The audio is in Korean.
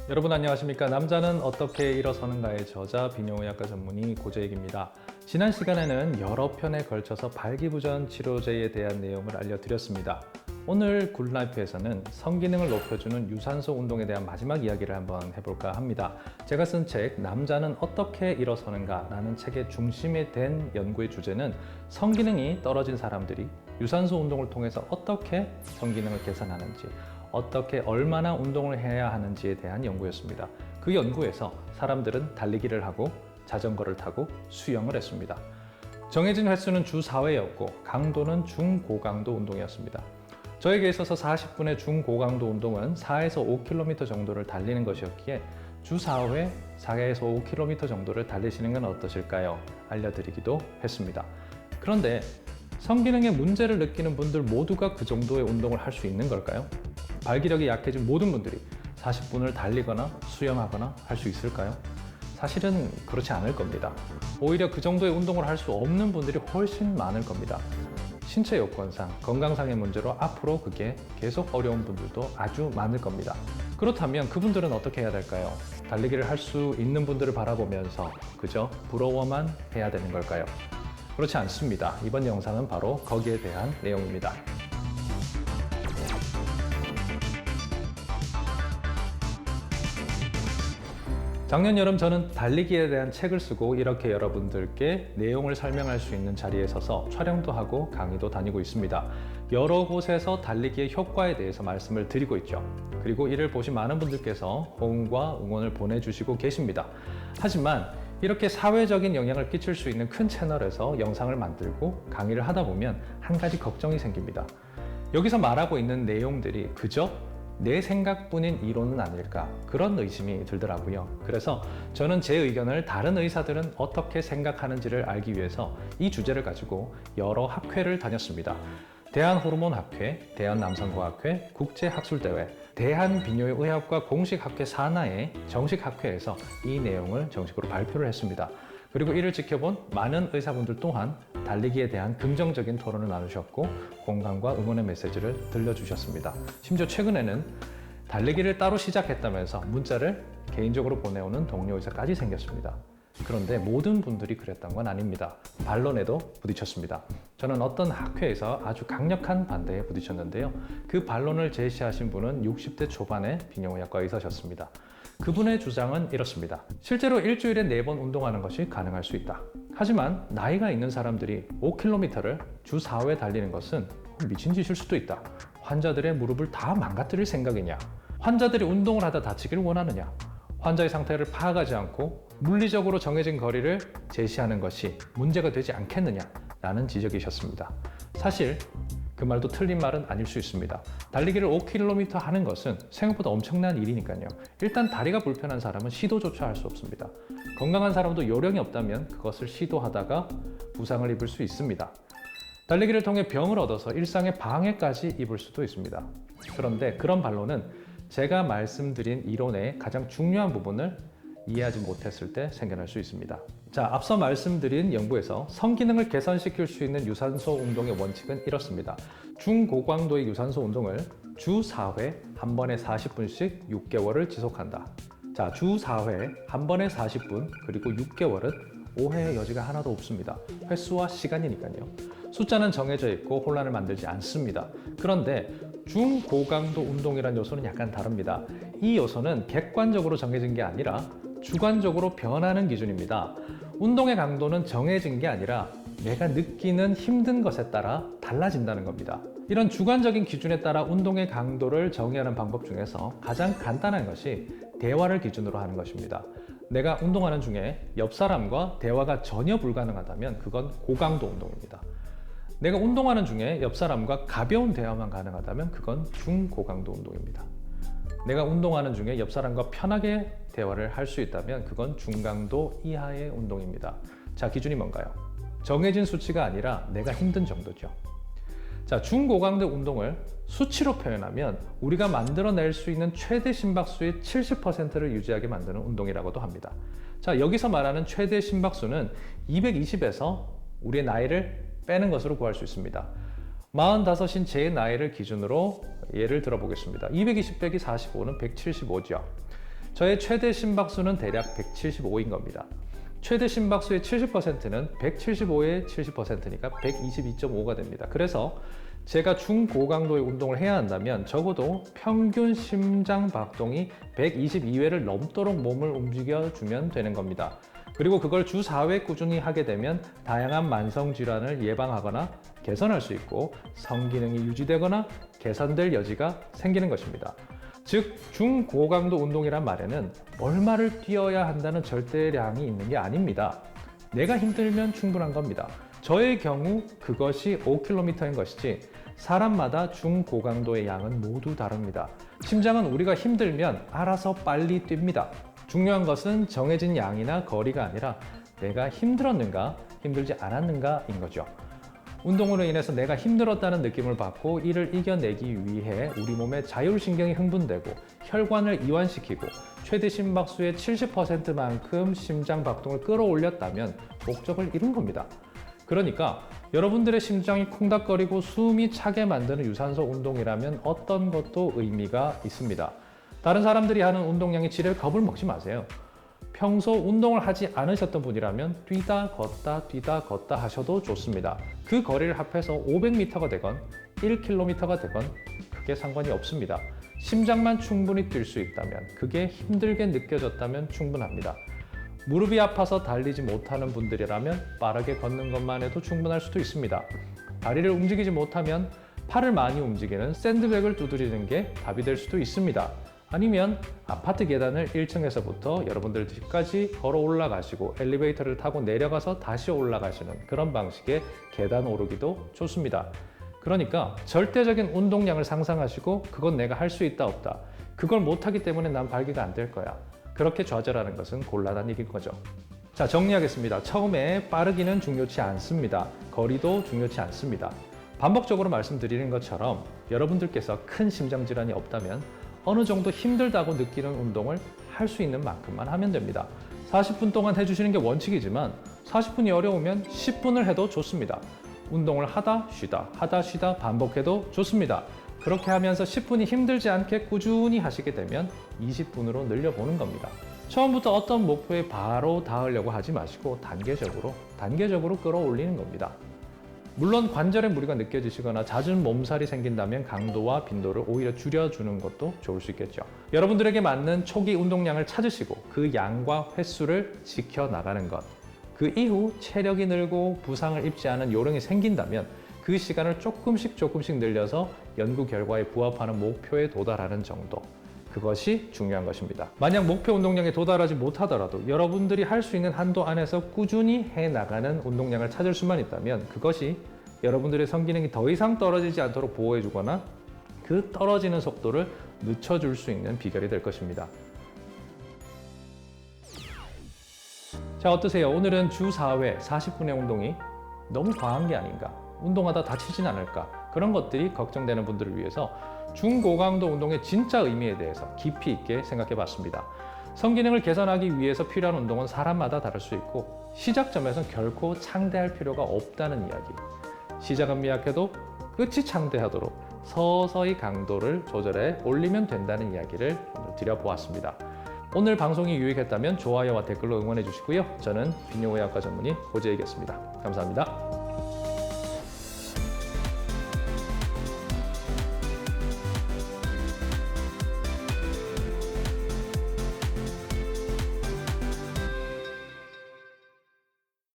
여러분 안녕하십니까? 남자는 어떻게 일어서는가의 저자 비뇨의학과 전문의 고재익입니다. 지난 시간에는 여러 편에 걸쳐서 발기부전 치료제에 대한 내용을 알려드렸습니다. 오늘 굿라이프에서는 성기능을 높여주는 유산소 운동에 대한 마지막 이야기를 한번 해볼까 합니다. 제가 쓴 책 남자는 어떻게 일어서는가 라는 책의 중심에 된 연구의 주제는 성기능이 떨어진 사람들이 유산소 운동을 통해서 어떻게 성기능을 개선하는지, 어떻게 얼마나 운동을 해야 하는지에 대한 연구였습니다. 그 연구에서 사람들은 달리기를 하고 자전거를 타고 수영을 했습니다. 정해진 횟수는 주 4회였고 강도는 중고강도 운동이었습니다. 저에게 있어서 40분의 중고강도 운동은 4에서 5km 정도를 달리는 것이었기에 주 4회 4에서 5km 정도를 달리시는 건 어떠실까요? 알려드리기도 했습니다. 그런데 성기능에 문제를 느끼는 분들 모두가 그 정도의 운동을 할 수 있는 걸까요? 발기력이 약해진 모든 분들이 40분을 달리거나 수영하거나 할 수 있을까요? 사실은 그렇지 않을 겁니다. 오히려 그 정도의 운동을 할 수 없는 분들이 훨씬 많을 겁니다. 신체 여건상, 건강상의 문제로 앞으로 그게 계속 어려운 분들도 아주 많을 겁니다. 그렇다면 그분들은 어떻게 해야 될까요? 달리기를 할 수 있는 분들을 바라보면서 그저 부러워만 해야 되는 걸까요? 그렇지 않습니다. 이번 영상은 바로 거기에 대한 내용입니다. 작년 여름 저는 달리기에 대한 책을 쓰고 이렇게 여러분들께 내용을 설명할 수 있는 자리에 서서 촬영도 하고 강의도 다니고 있습니다. 여러 곳에서 달리기의 효과에 대해서 말씀을 드리고 있죠. 그리고 이를 보신 많은 분들께서 호응과 응원을 보내주시고 계십니다. 하지만 이렇게 사회적인 영향을 끼칠 수 있는 큰 채널에서 영상을 만들고 강의를 하다 보면 한 가지 걱정이 생깁니다. 여기서 말하고 있는 내용들이 그저 내 생각뿐인 이론은 아닐까, 그런 의심이 들더라고요. 그래서 저는 제 의견을 다른 의사들은 어떻게 생각하는지를 알기 위해서 이 주제를 가지고 여러 학회를 다녔습니다. 대한호르몬학회, 대한남성과학회, 국제학술대회, 대한비뇨의학과 공식학회 산하의 정식학회에서 이 내용을 정식으로 발표를 했습니다. 그리고 이를 지켜본 많은 의사분들 또한 달리기에 대한 긍정적인 토론을 나누셨고 공감과 응원의 메시지를 들려주셨습니다. 심지어 최근에는 달리기를 따로 시작했다면서 문자를 개인적으로 보내오는 동료 의사까지 생겼습니다. 그런데 모든 분들이 그랬던 건 아닙니다. 반론에도 부딪혔습니다. 저는 어떤 학회에서 아주 강력한 반대에 부딪혔는데요. 그 반론을 제시하신 분은 60대 초반의 비뇨의학과 의사셨습니다. 그분의 주장은 이렇습니다. 실제로 일주일에 4번 운동하는 것이 가능할 수 있다. 하지만 나이가 있는 사람들이 5km를 주 4회 달리는 것은 미친 짓일 수도 있다. 환자들의 무릎을 다 망가뜨릴 생각이냐? 환자들이 운동을 하다 다치기를 원하느냐? 환자의 상태를 파악하지 않고 물리적으로 정해진 거리를 제시하는 것이 문제가 되지 않겠느냐? 라는 지적이셨습니다. 사실 그 말도 틀린 말은 아닐 수 있습니다. 달리기를 5km 하는 것은 생각보다 엄청난 일이니까요. 일단 다리가 불편한 사람은 시도조차 할 수 없습니다. 건강한 사람도 요령이 없다면 그것을 시도하다가 부상을 입을 수 있습니다. 달리기를 통해 병을 얻어서 일상의 방해까지 입을 수도 있습니다. 그런데 그런 반론은 제가 말씀드린 이론의 가장 중요한 부분을 이해하지 못했을 때 생겨날 수 있습니다. 자, 앞서 말씀드린 연구에서 성기능을 개선시킬 수 있는 유산소 운동의 원칙은 이렇습니다. 중고강도의 유산소 운동을 주 4회 한 번에 40분씩 6개월을 지속한다. 자, 주 4회 한 번에 40분 그리고 6개월은 오해의 여지가 하나도 없습니다. 횟수와 시간이니까요. 숫자는 정해져 있고 혼란을 만들지 않습니다. 그런데 중고강도 운동이라는 요소는 약간 다릅니다. 이 요소는 객관적으로 정해진 게 아니라 주관적으로 변하는 기준입니다. 운동의 강도는 정해진 게 아니라 내가 느끼는 힘든 것에 따라 달라진다는 겁니다. 이런 주관적인 기준에 따라 운동의 강도를 정의하는 방법 중에서 가장 간단한 것이 대화를 기준으로 하는 것입니다. 내가 운동하는 중에 옆 사람과 대화가 전혀 불가능하다면 그건 고강도 운동입니다. 내가 운동하는 중에 옆 사람과 가벼운 대화만 가능하다면 그건 중고강도 운동입니다. 내가 운동하는 중에 옆 사람과 편하게 대화를 할 수 있다면 그건 중강도 이하의 운동입니다. 자, 기준이 뭔가요? 정해진 수치가 아니라 내가 힘든 정도죠. 자, 중고강도 운동을 수치로 표현하면 우리가 만들어낼 수 있는 최대 심박수의 70%를 유지하게 만드는 운동이라고도 합니다. 자, 여기서 말하는 최대 심박수는 220에서 우리의 나이를 빼는 것으로 구할 수 있습니다. 45인 제 나이를 기준으로 예를 들어보겠습니다. 220 빼기 45는 175죠. 저의 최대 심박수는 대략 175인 겁니다. 최대 심박수의 70%는 175의 70%니까 122.5가 됩니다. 그래서 제가 중고강도의 운동을 해야 한다면 적어도 평균 심장박동이 122회를 넘도록 몸을 움직여주면 되는 겁니다. 그리고 그걸 주 4회 꾸준히 하게 되면 다양한 만성질환을 예방하거나 개선할 수 있고 성기능이 유지되거나 개선될 여지가 생기는 것입니다. 즉 중고강도 운동이란 말에는 얼마를 뛰어야 한다는 절대량이 있는 게 아닙니다. 내가 힘들면 충분한 겁니다. 저의 경우 그것이 5km인 것이지 사람마다 중고강도의 양은 모두 다릅니다. 심장은 우리가 힘들면 알아서 빨리 뜁니다. 중요한 것은 정해진 양이나 거리가 아니라 내가 힘들었는가 힘들지 않았는가인 거죠. 운동으로 인해서 내가 힘들었다는 느낌을 받고 이를 이겨내기 위해 우리 몸의 자율신경이 흥분되고 혈관을 이완시키고 최대 심박수의 70%만큼 심장박동을 끌어올렸다면 목적을 이룬 겁니다. 그러니까 여러분들의 심장이 콩닥거리고 숨이 차게 만드는 유산소 운동이라면 어떤 것도 의미가 있습니다. 다른 사람들이 하는 운동량의 질에 겁을 먹지 마세요. 평소 운동을 하지 않으셨던 분이라면 뛰다 걷다 하셔도 좋습니다. 그 거리를 합해서 500m가 되건 1km가 되건 크게 상관이 없습니다. 심장만 충분히 뛸 수 있다면, 그게 힘들게 느껴졌다면 충분합니다. 무릎이 아파서 달리지 못하는 분들이라면 빠르게 걷는 것만 해도 충분할 수도 있습니다. 다리를 움직이지 못하면 팔을 많이 움직이는 샌드백을 두드리는 게 답이 될 수도 있습니다. 아니면 아파트 계단을 1층에서부터 여러분들 집까지 걸어 올라가시고 엘리베이터를 타고 내려가서 다시 올라가시는 그런 방식의 계단 오르기도 좋습니다. 그러니까 절대적인 운동량을 상상하시고 그건 내가 할 수 있다 없다, 그걸 못하기 때문에 난 발기가 안 될 거야, 그렇게 좌절하는 것은 곤란한 일인 거죠. 자, 정리하겠습니다. 처음에 빠르기는 중요치 않습니다. 거리도 중요치 않습니다. 반복적으로 말씀드리는 것처럼 여러분들께서 큰 심장질환이 없다면 어느 정도 힘들다고 느끼는 운동을 할 수 있는 만큼만 하면 됩니다. 40분 동안 해주시는 게 원칙이지만 40분이 어려우면 10분을 해도 좋습니다. 운동을 하다 쉬다 반복해도 좋습니다. 그렇게 하면서 10분이 힘들지 않게 꾸준히 하시게 되면 20분으로 늘려보는 겁니다. 처음부터 어떤 목표에 바로 닿으려고 하지 마시고 단계적으로 끌어올리는 겁니다. 물론 관절에 무리가 느껴지시거나 잦은 몸살이 생긴다면 강도와 빈도를 오히려 줄여주는 것도 좋을 수 있겠죠. 여러분들에게 맞는 초기 운동량을 찾으시고 그 양과 횟수를 지켜나가는 것. 그 이후 체력이 늘고 부상을 입지 않은 요령이 생긴다면 그 시간을 조금씩 늘려서 연구 결과에 부합하는 목표에 도달하는 정도. 그것이 중요한 것입니다. 만약 목표 운동량에 도달하지 못하더라도 여러분들이 할 수 있는 한도 안에서 꾸준히 해나가는 운동량을 찾을 수만 있다면 그것이 여러분들의 성기능이 더 이상 떨어지지 않도록 보호해주거나 그 떨어지는 속도를 늦춰줄 수 있는 비결이 될 것입니다. 자, 어떠세요? 오늘은 주 4회 40분의 운동이 너무 과한 게 아닌가? 운동하다 다치진 않을까? 그런 것들이 걱정되는 분들을 위해서 중고강도 운동의 진짜 의미에 대해서 깊이 있게 생각해 봤습니다. 성기능을 개선하기 위해서 필요한 운동은 사람마다 다를 수 있고 시작점에선 결코 창대할 필요가 없다는 이야기. 시작은 미약해도 끝이 창대하도록 서서히 강도를 조절해 올리면 된다는 이야기를 오늘 드려보았습니다. 오늘 방송이 유익했다면 좋아요와 댓글로 응원해 주시고요. 저는 비뇨의학과 전문의 고재이겠습니다. 감사합니다.